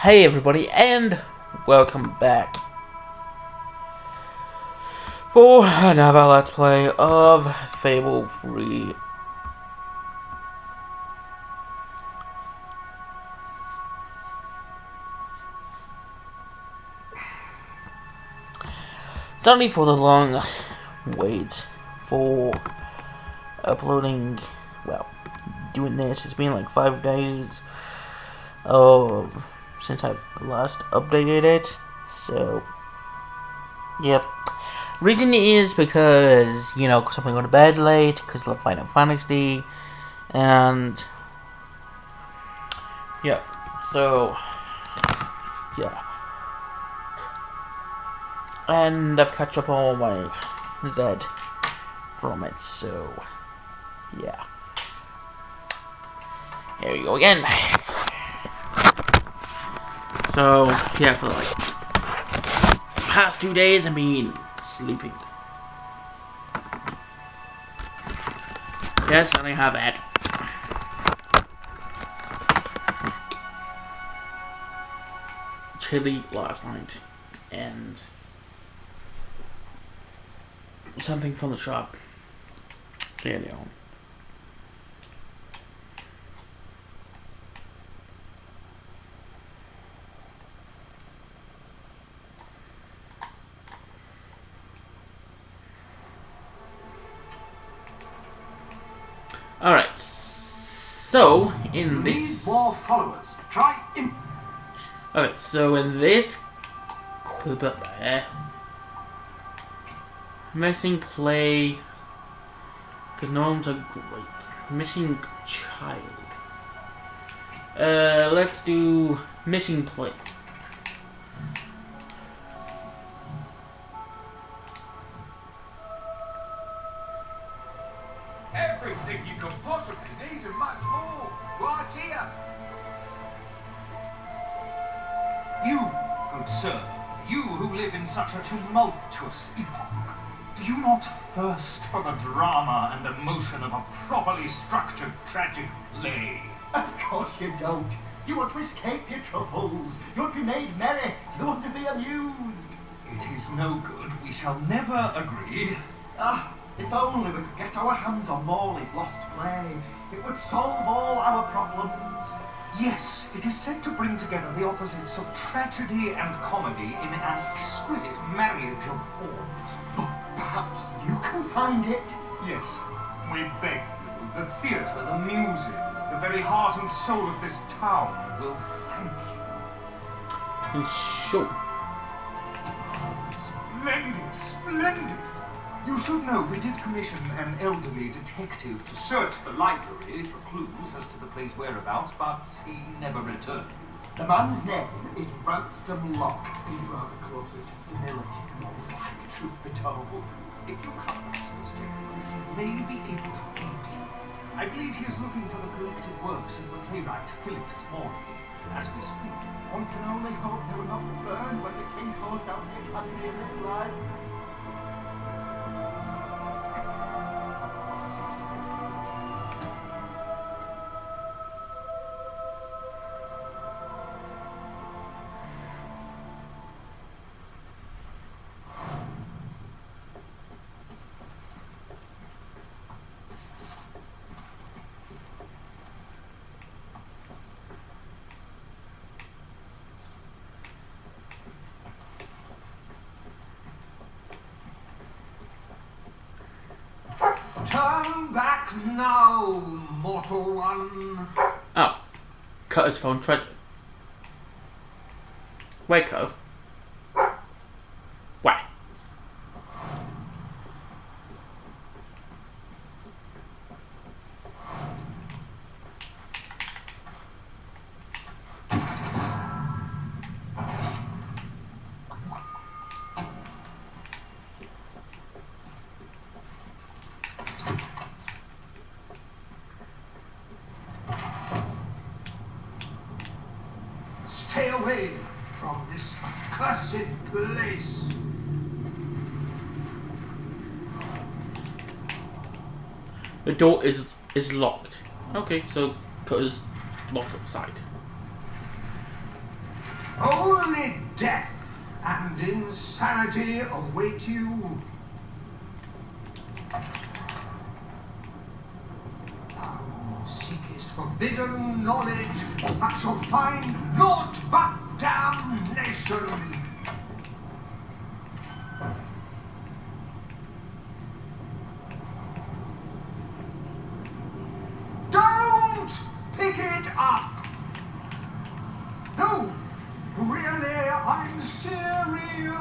Hey everybody, and welcome back for another Let's Play of Fable 3. Sorry for the long wait for uploading, doing this. It's been like 5 days since I've last updated it, so, yep. Reason is because, because I'm going to bed late, because of Final Fantasy, and, yeah, so, yeah. And I've catch up on my Z from it, so, yeah. Here we go again. So, yeah, for like past 2 days I've been sleeping. Yes, I have that. Chili last night, and something from the shop. Yeah, Alright, so in this... more followers. Try in... Alright, so in this... Missing play... Because gnomes are great. Missing child. Let's do missing play. Everything you could possibly need and much more. Right here. You, good sir, you who live in such a tumultuous epoch, do you not thirst for the drama and emotion of a properly structured tragic play? Of course you don't. You want to escape your troubles. You want to be made merry. You want to be amused. It is no good. We shall never agree. If only we could get our hands on Morley's lost play. It would solve all our problems. Yes, it is said to bring together the opposites of tragedy and comedy in an exquisite marriage of forms. But perhaps you can find it. Yes, we beg you. The theatre, the muses, the very heart and soul of this town will thank you. Sure. Splendid, splendid. You should know we did commission an elderly detective to search the library for clues as to the play's whereabouts, but he never returned. The man's name is Ransom Locke. He's rather closer to senility than what would like, truth be told. If you cover this gentleman, he may be able to aid you. I believe he is looking for the collected works of the playwright Philip Morley. As we speak, one can only hope they will not be burned when the king calls down the academy of its life. turn back now, mortal one. Oh. Cutter's phone treasure. Wake up. Why? Stay away from this accursed place. The door is locked. Okay, so Cutter's locked outside. Only death and insanity await you. Thou seekest forbidden knowledge, but shall find naught but damnation. Don't pick it up! No, really, I'm serious.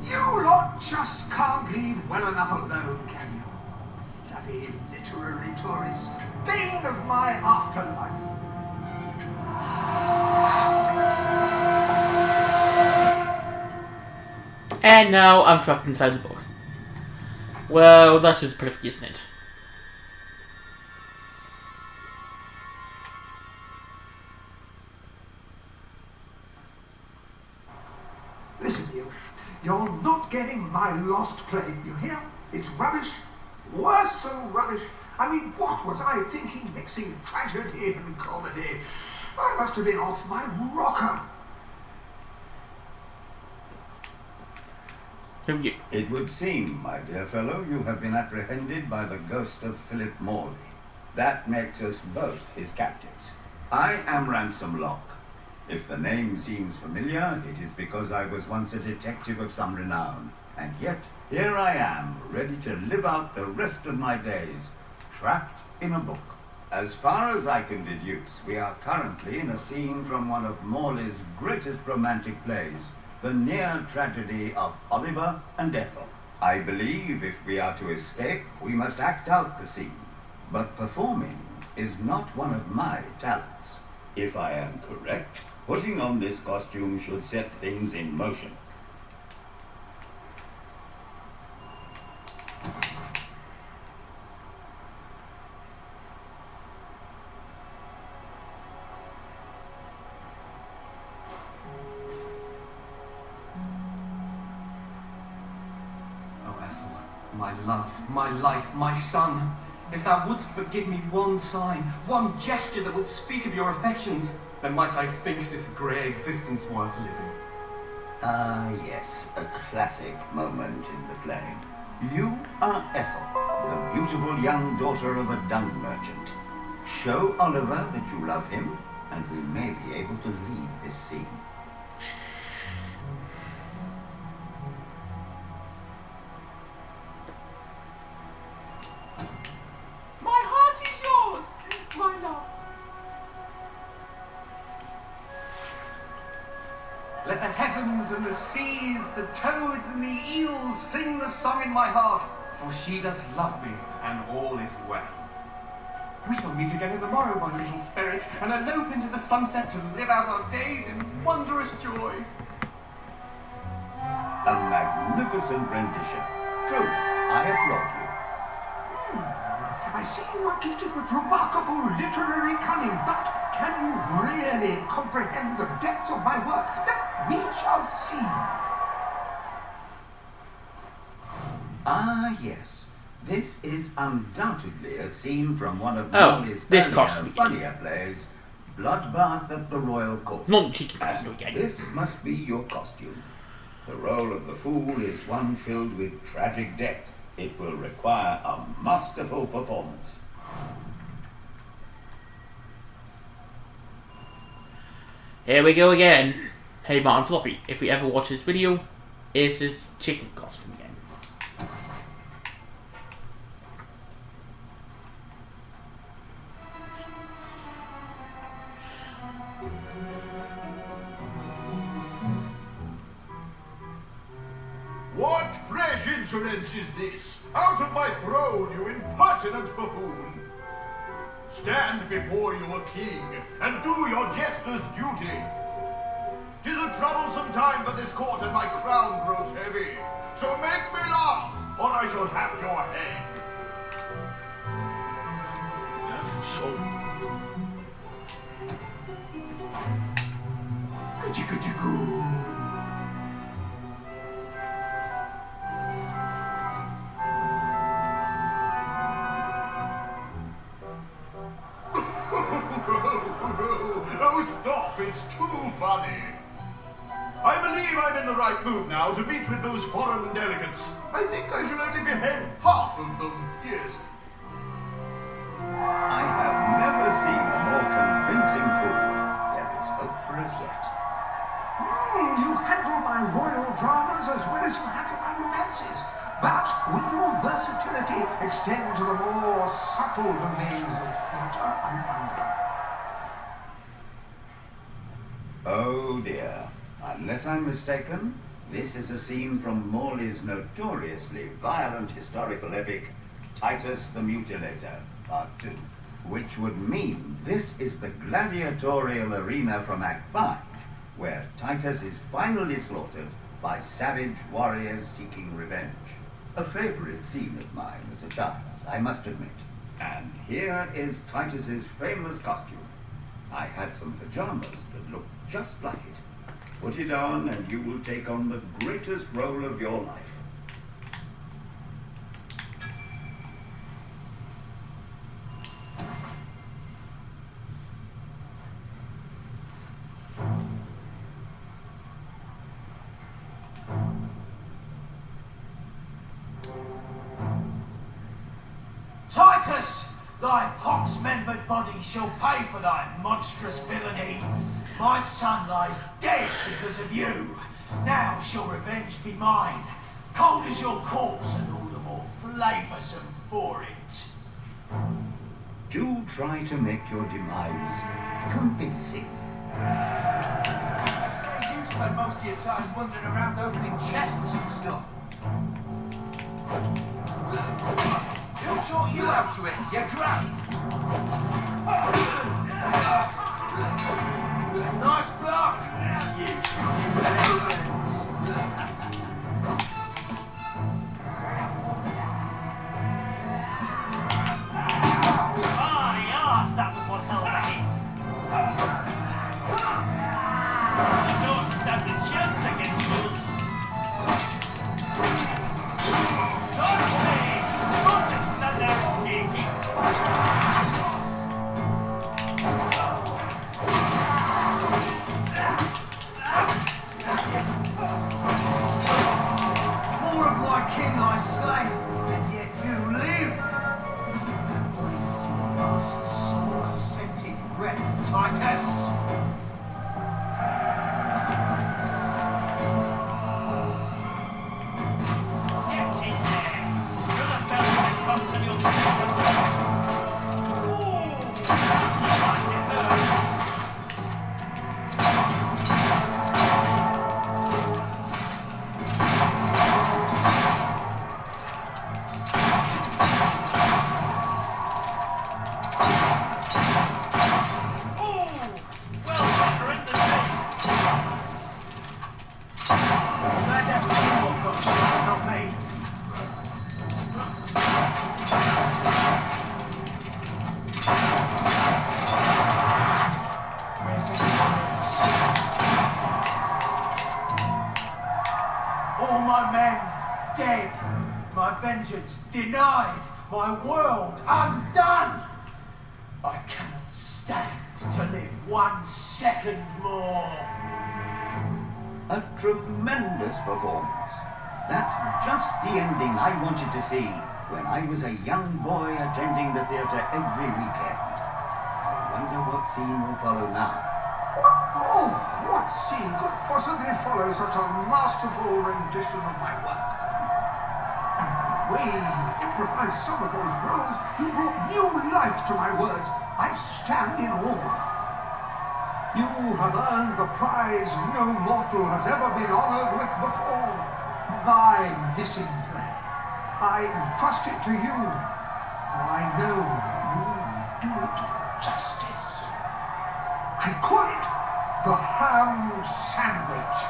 You lot just can't leave well enough alone, can you? Bloody literary tourists, bane of my afterlife. And now I'm trapped inside the book. Well, that's just perfect, isn't it? Listen, you're not getting my lost play, you hear? It's rubbish. Worse than rubbish. I mean, what was I thinking mixing tragedy and comedy? I must have been off my rocker. It would seem, my dear fellow, you have been apprehended by the ghost of Philip Morley. That makes us both his captives. I am Ransom Locke. If the name seems familiar, it is because I was once a detective of some renown. And yet, here I am, ready to live out the rest of my days, trapped in a book. As far as I can deduce, we are currently in a scene from one of Morley's greatest romantic plays, the near tragedy of Oliver and Ethel. I believe if we are to escape, we must act out the scene. But performing is not one of my talents. If I am correct, putting on this costume should set things in motion. My love, my life, my son, if thou wouldst but give me one sign, one gesture that would speak of your affections, then might I think this grey existence worth living. Ah, yes, a classic moment in the play. You are Ethel, the beautiful young daughter of a dung merchant. Show Oliver that you love him, and we may be able to leave this scene. Let the heavens and the seas, the toads and the eels sing the song in my heart, for she doth love me, and all is well. We shall meet again in the morrow, my little ferret, and elope into the sunset to live out our days in wondrous joy. A magnificent rendition. Truly, I applaud you. I see you are gifted with remarkable literary cunning, but can you really comprehend the depths of my work? That we shall see. Ah, yes. This is undoubtedly a scene from one of Oh, Morley's this earlier, costume. funnier plays, Bloodbath at the Royal Court. Non cheeky And costume again. this must be your costume. The role of the fool is one filled with tragic depth. It will require a masterful performance. Here we go again. Hey Martin Floppy, if we ever watch this video, it's his chicken costume again. What fresh insolence is this? Out of my throne, you impertinent buffoon! Stand before you a king, and do your jester's duty. 'Tis a troublesome time for this court, and my crown grows heavy. So make me laugh, or I shall have your head. Oh, stop! It's too funny. I believe I'm in the right mood now to meet with those foreign delegates. I think I shall only behead half of them. Yes. I have never seen a more convincing fool. There is hope for us yet. You handle my royal dramas as well as you handle my romances. But will your versatility extend to the more subtle domains of theatre, I wonder? Oh dear. Unless I'm mistaken, this is a scene from Morley's notoriously violent historical epic, Titus the Mutilator, Part 2. Which would mean this is the gladiatorial arena from Act 5, where Titus is finally slaughtered by savage warriors seeking revenge. A favorite scene of mine as a child, I must admit. And here is Titus's famous costume. I had some pajamas that looked just like it. Put it on and you will take on the greatest role of your life. Titus, thy pox-membered body shall pay for thy monstrous villainy. My son lies dead because of you. Now shall revenge be mine, cold as your corpse and all the more flavoursome for it. Do try to make your demise convincing. So you spend most of your time wandering around opening chests and stuff. Who taught you how to it, you gran? Nice block, you peasants. Yes, that was one hell of a hit. You don't stand a chance against us. Don't stay. Don't just stand there and take it. More of my kin I slay, and yet you live. Last sore-scented breath, Titus. Get in there. You're the bell that comes and you'll see the rest. Ooh. Like it hurts. Glad that was you what got shot, not me. Where's everyone else? All my men dead, my vengeance denied, my world undone. I cannot stand to live 1 second more. A tremendous performance. That's just the ending I wanted to see when I was a young boy attending the theatre every weekend. I wonder what scene will follow now. Oh, what scene could possibly follow such a masterful rendition of my work? And the way you improvised some of those roles, you brought new life to my words. I stand in awe. You have earned the prize no mortal has ever been honored with before. My missing play. I entrust it to you, for I know you do it justice. I call it the ham sandwich.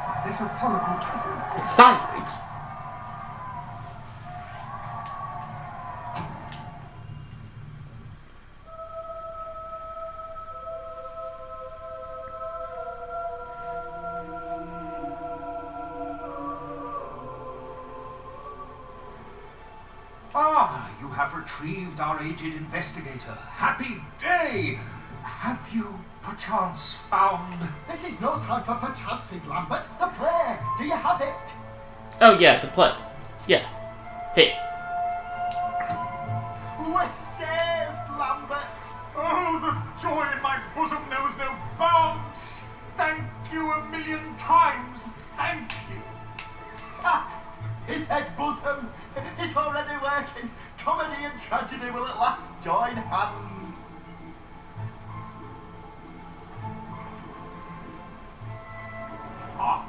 A metaphorical title, of course. Sandwich. Ah, you have retrieved our aged investigator. Happy day! Have you perchance found... This is no time for perchances, Lambert. The play! Do you have it? Oh yeah, the play. Yeah. Hey. We're saved, Lambert! Oh, the joy in my bosom knows no bounds! Thank you a million times! Thank you! Ha! His head bosom! It's already working! Comedy and tragedy will at last join hands! Ah.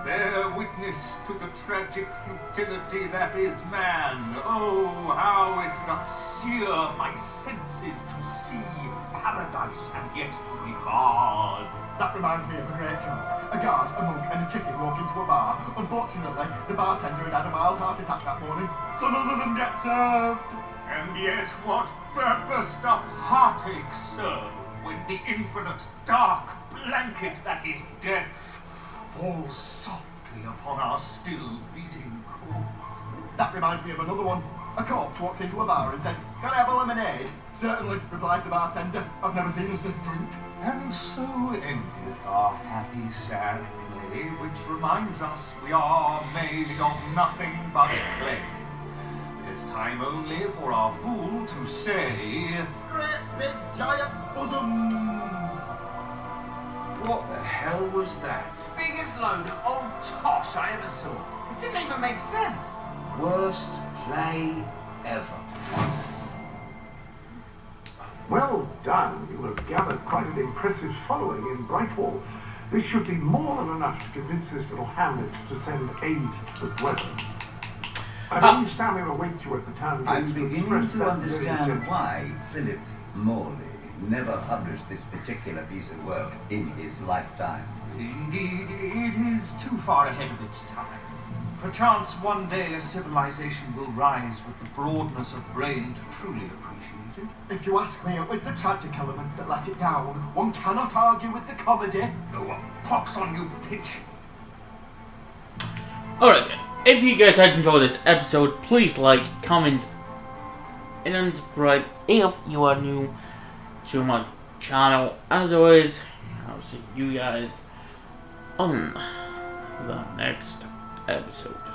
Bear witness to the tragic futility that is man. Oh, how it doth sear my senses to see paradise and yet to be barred. That reminds me of a great joke. A guard, a monk, and a chicken walk into a bar. Unfortunately, the bartender had a mild heart attack that morning, so none of them get served. And yet what purpose doth heartache serve when the infinite dark blanket that is death falls softly upon our still beating core? That reminds me of another one. A corpse walks into a bar and says, "Can I have a lemonade?" "Certainly," replied the bartender. "I've never seen a stiff drink." And so endeth our happy sad play, which reminds us we are made of nothing but clay. There's time only for our fool to say, Great big giant bosoms! What the hell was that? Biggest load of old tosh I ever saw. It didn't even make sense. Worst play ever. Well done. You have gathered quite an impressive following in Brightwall. This should be more than enough to convince this little hamlet to send aid to the dweller. I believe Samuel awaits you at the town I'm gates to beginning express to that very understand sentiment. why Philip Morley never published this particular piece of work in his lifetime. indeed, it is too far ahead of its time. Perchance one day a civilization will rise with the broadness of brain to truly appreciate it. If you ask me, it was the tragic elements that let it down. One cannot argue with the comedy. Oh, pox on you, pitch! Alright guys, if you guys had enjoyed this episode, please like, comment, and subscribe if you are new to my channel. As always, I'll see you guys on the next episode.